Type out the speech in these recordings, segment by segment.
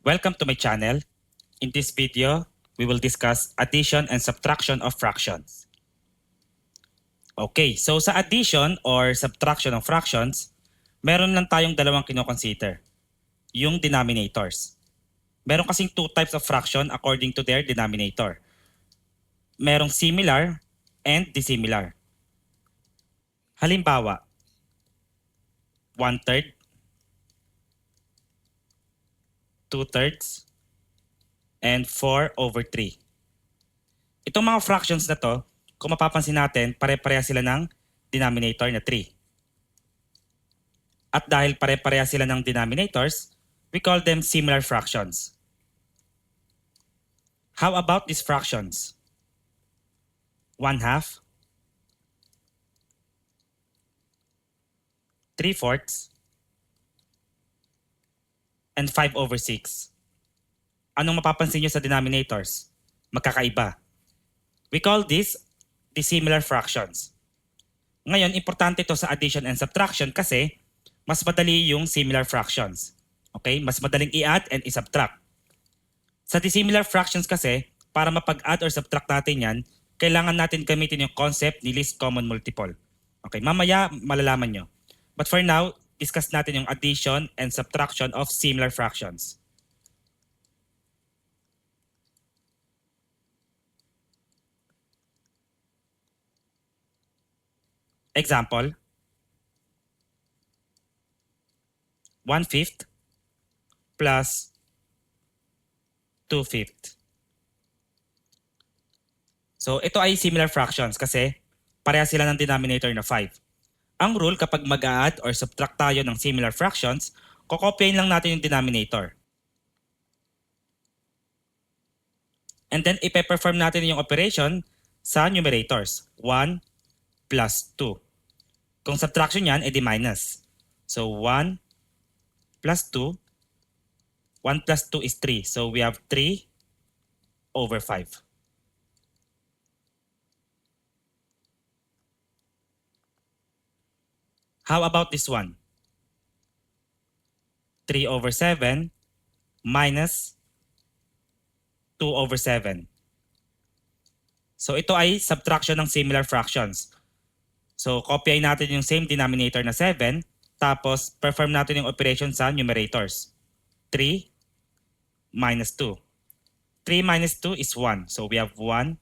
Welcome to my channel. In this video, we will discuss addition and subtraction of fractions. Okay, so sa addition or subtraction of fractions, meron lang tayong dalawang kinoconsider, yung denominators. Meron kasing two types of fraction according to their denominator. Merong similar and dissimilar. Halimbawa, 1/3, 2/3, and 4/3. Itong mga fractions na to, kung mapapansin natin, pare-pareha sila ng denominator na 3. At dahil pare-pareha sila ng denominators, we call them similar fractions. How about these fractions? 1/2, 3/4, and 5/6. Anong mapapansin nyo sa denominators? Magkakaiba. We call this dissimilar fractions. Ngayon, importante ito sa addition and subtraction kasi mas madali yung similar fractions. Okay? Mas madaling i-add and i-subtract. Sa dissimilar fractions kasi, para mapag-add or subtract natin yan, kailangan natin gamitin yung concept ni least common multiple. Okay, mamaya malalaman nyo. But for now, discuss natin yung addition and subtraction of similar fractions. Example, 1/5 plus 2/5. So ito ay similar fractions kasi pareha sila ng denominator na 5. Ang rule kapag mag-add or subtract tayo ng similar fractions, kokopyahin lang natin yung denominator. And then ipe-perform natin yung operation sa numerators. 1 plus 2. Kung subtraction yan, edi minus. So 1 plus 2. 1 plus 2 is 3. So we have 3/5. How about this one? 3/7 minus 2/7. So ito ay subtraction ng similar fractions. So kopyahin natin yung same denominator na 7, tapos perform natin yung operation sa numerators. 3 minus 2. 3 minus 2 is 1. So we have 1/7.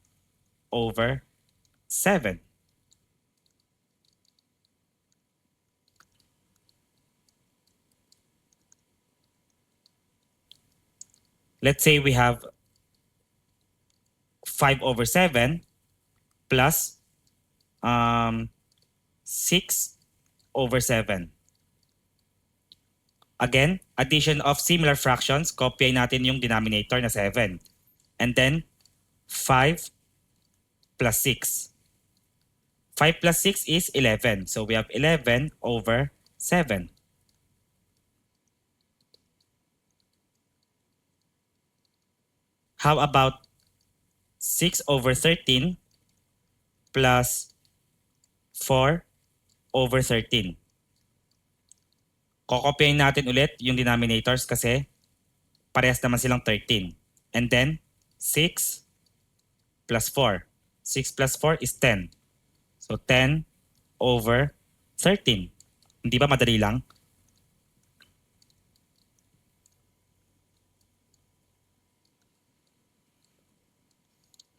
Let's say we have 5/7 plus 6/7. Again, addition of similar fractions, kopyahin natin yung denominator na 7. And then 5 plus 6. 5 plus 6 is 11. So we have 11/7. How about 6/13 plus 4/13? Kokopyahin natin ulit yung denominators kasi parehas naman silang 13. And then 6 plus 4. 6 plus 4 is 10. So 10/13. Hindi ba madali lang?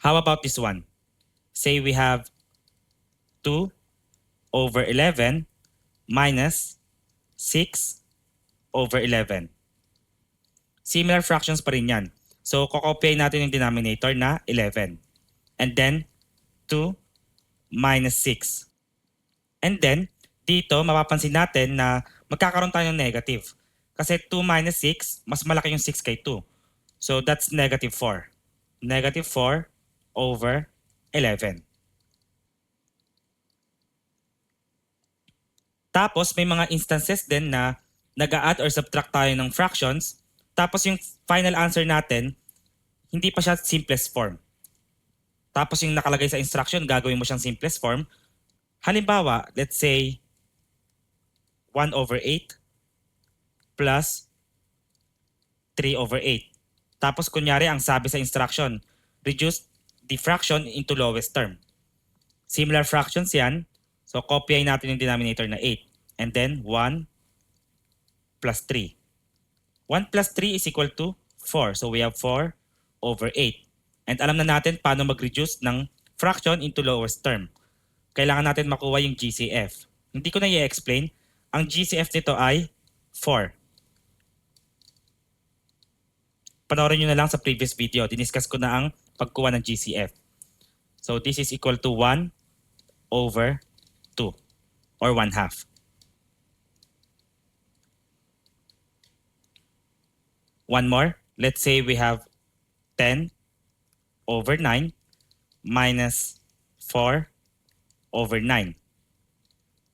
How about this one? Say we have 2/11 minus 6/11. Similar fractions pa rin yan. So, kokopyahin natin yung denominator na 11. And then, 2 minus 6. And then, dito, mapapansin natin na magkakaroon tayo ng negative. Kasi 2 minus 6, mas malaki yung 6 kay 2. So, that's -4. -4/11. Tapos, may mga instances din na nag-add or subtract tayo ng fractions. Tapos yung final answer natin, hindi pa siya simplest form. Tapos yung nakalagay sa instruction, gagawin mo siyang simplest form. Halimbawa, let's say 1/8 plus 3 over 8. Tapos kunyari ang sabi sa instruction, reduce the fraction into lowest term. Similar fractions yan. So kopyahin natin yung denominator na 8. And then 1 plus 3. 1 plus 3 is equal to 4. So we have 4 over 8. And alam na natin paano mag-reduce ng fraction into lowest term. Kailangan natin makuha yung GCF. Hindi ko na i-explain. Ang GCF nito ay 4. Panoorin nyo na lang sa previous video. Diniscuss ko na ang pagkuha ng GCF. So this is equal to 1 over 2 or 1/2. One more. Let's say we have 10 over 9 minus 4 over 9.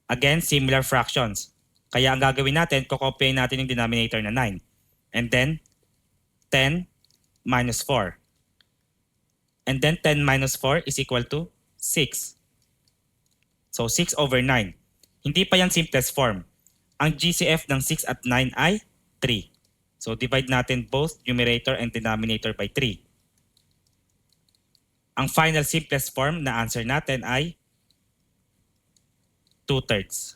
Again, similar fractions. Kaya ang gagawin natin, kokopyahin natin yung denominator na 9. And then 10 minus 4. And then 10 minus 4 is equal to 6. So 6 over 9. Hindi pa yan simplest form. Ang GCF ng 6 at 9 ay 3. So divide natin both numerator and denominator by 3. Ang final simplest form na answer natin ay 2/3.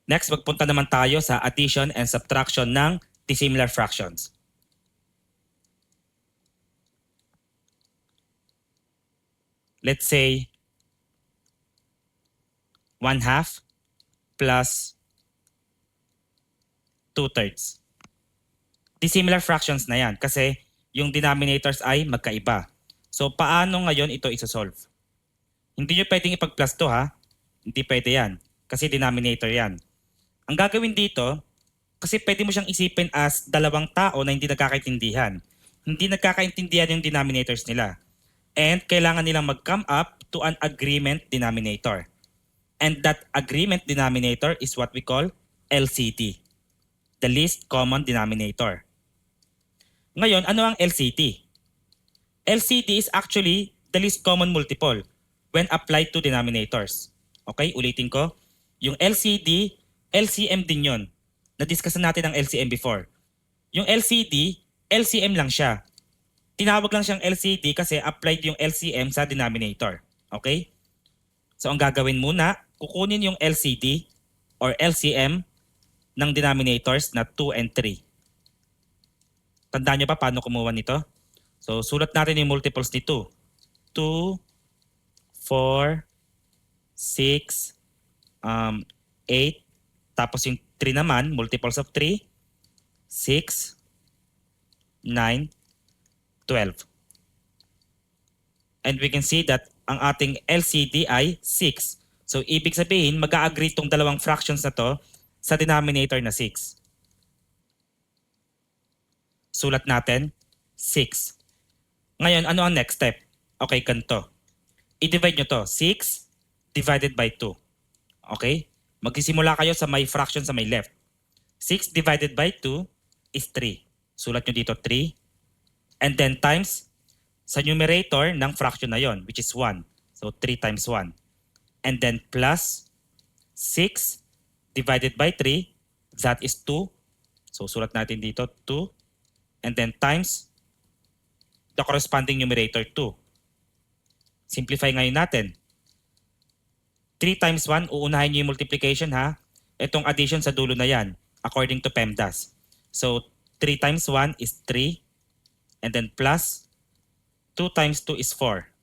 Next, magpunta naman tayo sa addition and subtraction ng dissimilar fractions. Let's say 1/2 plus 2/3. Dissimilar fractions na yan kasi yung denominators ay magkaiba. So paano ngayon ito isosolve? Hindi nyo pwedeng ipag-plus to ha. Hindi pwede yan kasi denominator yan. Ang gagawin dito, kasi pwede mo siyang isipin as dalawang tao na hindi nagkakaintindihan. Hindi nagkakaintindihan yung denominators nila. And kailangan nilang mag-come up to an agreement denominator. And that agreement denominator is what we call LCD, the least common denominator. Ngayon, ano ang LCD? LCD is actually the least common multiple when applied to denominators. Okay, ulitin ko. Yung LCD, LCM din yun. Na-discuss natin ang LCM before. Yung LCD, LCM lang siya. Tinawag lang siyang LCD kasi applied yung LCM sa denominator. Okay? So ang gagawin muna, kukunin yung LCD or LCM ng denominators na 2 and 3. Tandaan nyo pa paano kumuha nito? So sulat natin yung multiples ni 2. 2, 4, 6, 8. Tapos yung 3 naman, multiples of 3, 6, 9, 12. And we can see that ang ating LCD ay 6. So ibig sabihin, mag-a-agree itong dalawang fractions na to sa denominator na 6. Sulat natin, 6. Ngayon, ano ang next step? Okay, ganito. I-divide nyo to. 6 divided by 2. Okay? Magsisimula kayo sa may fraction sa may left. 6 divided by 2 is 3. Sulat nyo dito 3. And then times sa numerator ng fraction na yon, which is 1. So 3 times 1. And then plus 6 divided by 3, that is 2. So sulat natin dito 2. And then times the corresponding numerator 2. Simplify ngayon natin. 3 times 1, uunahin nyo yung multiplication ha. Itong addition sa dulo na yan, according to PEMDAS. So 3 times 1 is 3. And then plus 2 times 2 is 4.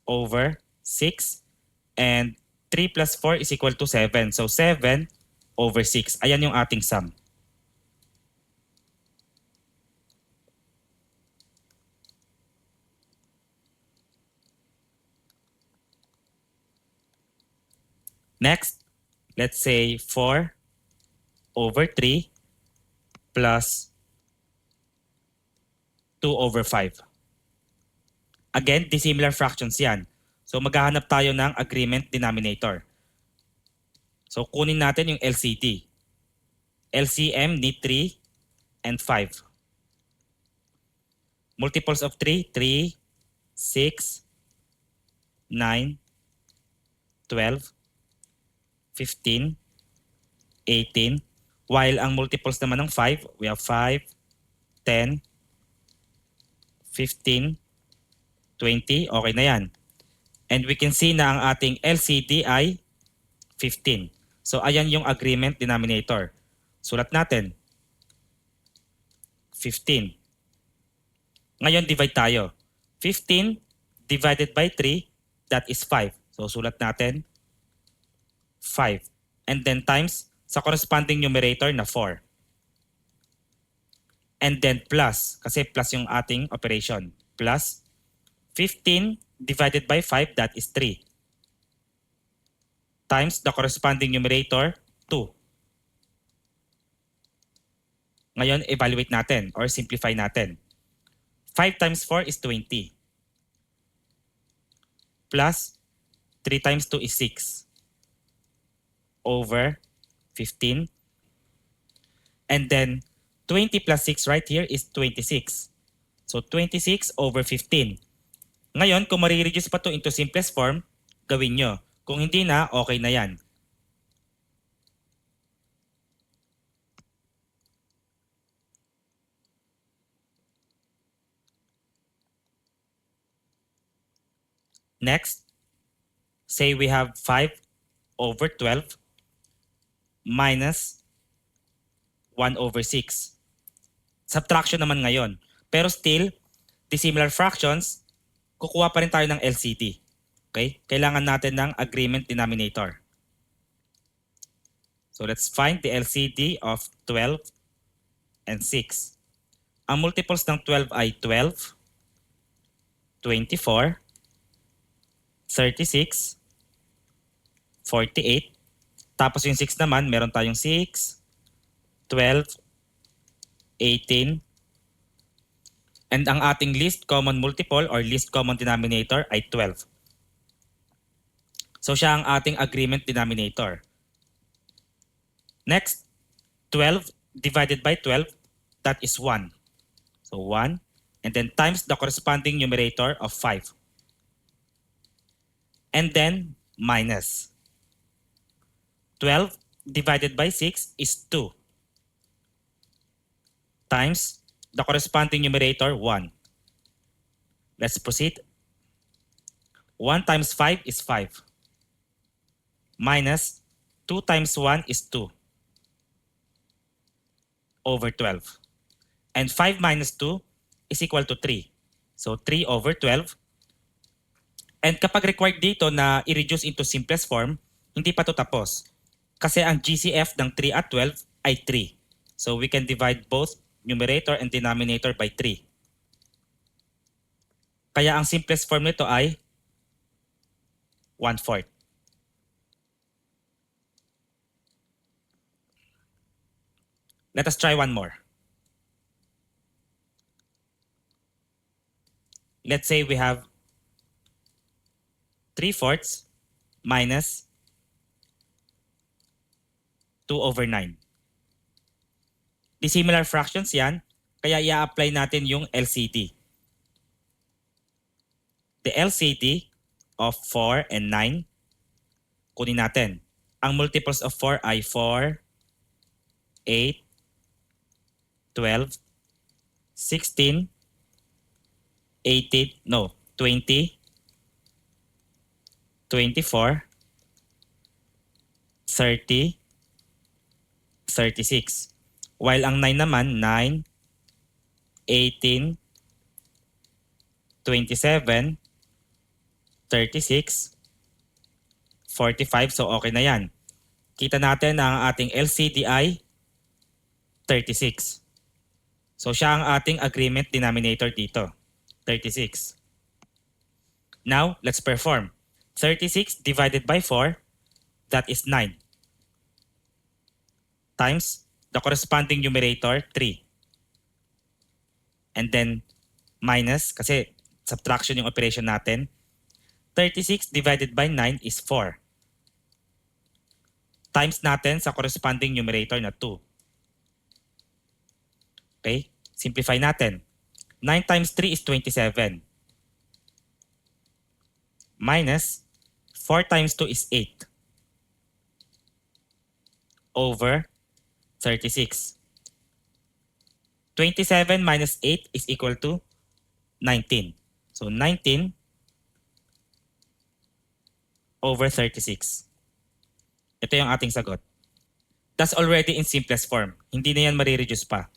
Over 6. And 3 plus 4 is equal to 7. So 7 over 6. Ayan yung ating sum. Next, let's say 4 over 3 plus 2 over 5. Again, dissimilar fractions yan. So maghahanap tayo ng agreement denominator. So kunin natin yung LCD. LCM ni 3 and 5. Multiples of 3, 3, 6, 9, 12. 15, 18. While ang multiples naman ng 5, we have 5, 10, 15, 20. Okay na yan. And we can see na ang ating LCD ay 15. So ayan yung agreement denominator. Sulat natin. 15. Ngayon divide tayo. 15 divided by 3, that is 5. So sulat natin 5. And then times sa corresponding numerator na 4. And then plus, kasi plus yung ating operation. Plus 15 divided by 5, that is 3. Times the corresponding numerator, 2. Ngayon, evaluate natin or simplify natin. 5 times 4 is 20. Plus 3 times 2 is 6. Over 15. And then 20 plus 6 right here is 26. So 26 over 15. Ngayon, kung marireduce pa to into simplest form, gawin nyo. Kung hindi na, okay na yan. Next, say we have 5 over 12 minus 1 over 6. Subtraction naman ngayon. Pero still, dissimilar fractions, kukuha pa rin tayo ng LCD. Okay? Kailangan natin ng agreement denominator. So let's find the LCD of 12 and 6. Ang multiples ng 12 ay 12, 24, 36, 48. Tapos yung 6 naman, meron tayong 6, 12, 18. And ang ating least common multiple or least common denominator ay 12. So siya ang ating agreement denominator. Next, 12 divided by 12, that is 1. So 1. And then times the corresponding numerator of 5. And then minus. 12 divided by 6 is 2. Times the corresponding numerator 1. Let's proceed. 1 times 5 is 5. Minus 2 times 1 is 2. Over 12. And 5 minus 2 is equal to 3. So 3 over 12. And kapag required dito na i-reduce into simplest form, hindi pa to tapos. Kasi ang GCF ng 3 at 12 ay 3. So we can divide both numerator and denominator by 3. Kaya ang simplest form nito ay 1/4. Let us try one more. Let's say we have 3/4 minus 2 over 9. Dissimilar fractions yan, kaya i-apply natin yung LCD. The LCD of 4 and 9, kunin natin. Ang multiples of 4 ay 4, 8, 12, 16, 18, no, 20, 24, 30, 36. While ang 9 naman, 9, 18, 27, 36, 45. So okay na yan. Kita natin na ang ating LCD ay 36. So siya ang ating agreement denominator dito. 36. Now, let's perform. 36 divided by 4, that is 9. Times the corresponding numerator, 3. And then minus, kasi subtraction yung operation natin. 36 divided by 9 is 4. Times natin sa corresponding numerator na 2. Okay? Simplify natin. 9 times 3 is 27. Minus 4 times 2 is 8. over 36. 27 minus 8 is equal to 19. So 19 over 36. Ito yung ating sagot. That's already in simplest form. Hindi na yan marireduce pa.